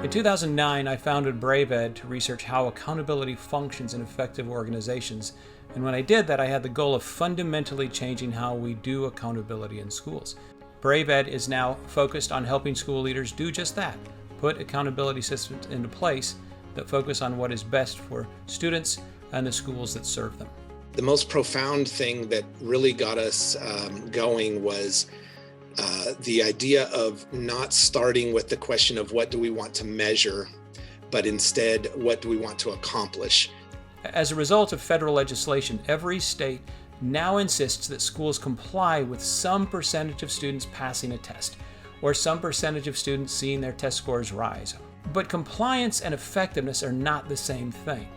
In 2009, I founded BraveEd to research how accountability functions in effective organizations. And when I did that, I had the goal of fundamentally changing how we do accountability in schools. BraveEd is now focused on helping school leaders do just that, put accountability systems into place that focus on what is best for students and the schools that serve them. The most profound thing that really got us going was the idea of not starting with the question of what do we want to measure, but instead, what do we want to accomplish? As a result of federal legislation, every state now insists that schools comply with some percentage of students passing a test, or some percentage of students seeing their test scores rise. But compliance and effectiveness are not the same thing.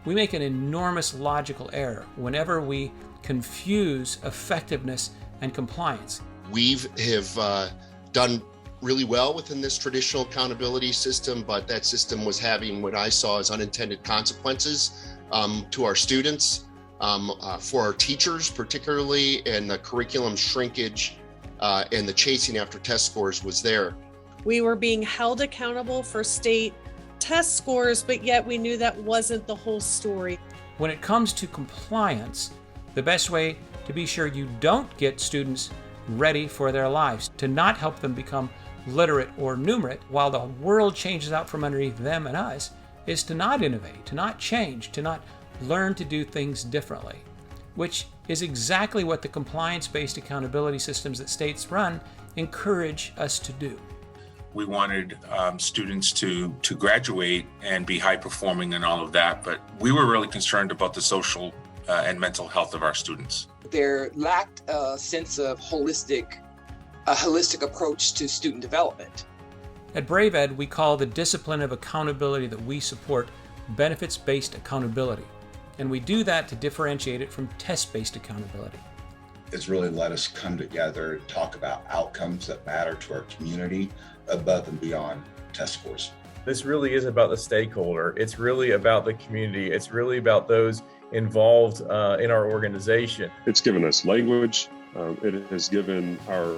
We make an enormous logical error whenever we confuse effectiveness and compliance. We have done really well within this traditional accountability system, but that system was having what I saw as unintended consequences to our students, for our teachers particularly, and the curriculum shrinkage and the chasing after test scores was there. We were being held accountable for state test scores, but yet we knew that wasn't the whole story. When it comes to compliance, the best way to be sure you don't get students ready for their lives, to not help them become literate or numerate while the world changes out from underneath them and us, is to not innovate, to not change, to not learn to do things differently, which is exactly what the compliance-based accountability systems that states run encourage us to do. We wanted students to graduate and be high performing and all of that, but we were really concerned about the social and mental health of our students. There lacked a sense of holistic approach to student development. At BraveEd, we call the discipline of accountability that we support benefits-based accountability, and we do that to differentiate it from test-based accountability. It's really let us come together, talk about outcomes that matter to our community above and beyond test scores. This really is about the stakeholder. It's really about the community. It's really about those involved in our organization. It's given us language. It has given our,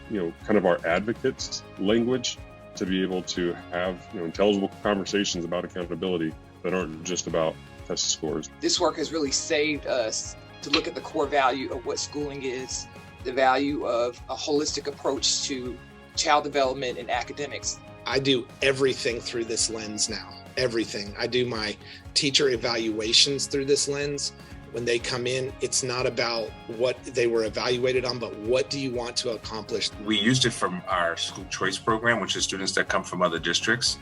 kind of our advocates language to be able to have, intelligible conversations about accountability that aren't just about test scores. This work has really saved us to look at the core value of what schooling is, the value of a holistic approach to child development and academics. I do everything through this lens now, everything. I do my teacher evaluations through this lens. When they come in, it's not about what they were evaluated on, but what do you want to accomplish? We used it from our school choice program, which is students that come from other districts,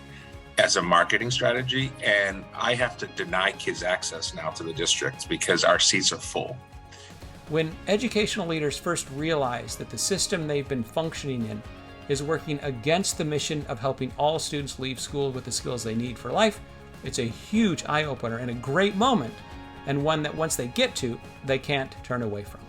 as a marketing strategy. And I have to deny kids access now to the districts because our seats are full. When educational leaders first realize that the system they've been functioning in is working against the mission of helping all students leave school with the skills they need for life, it's a huge eye-opener and a great moment, and one that once they get to, they can't turn away from.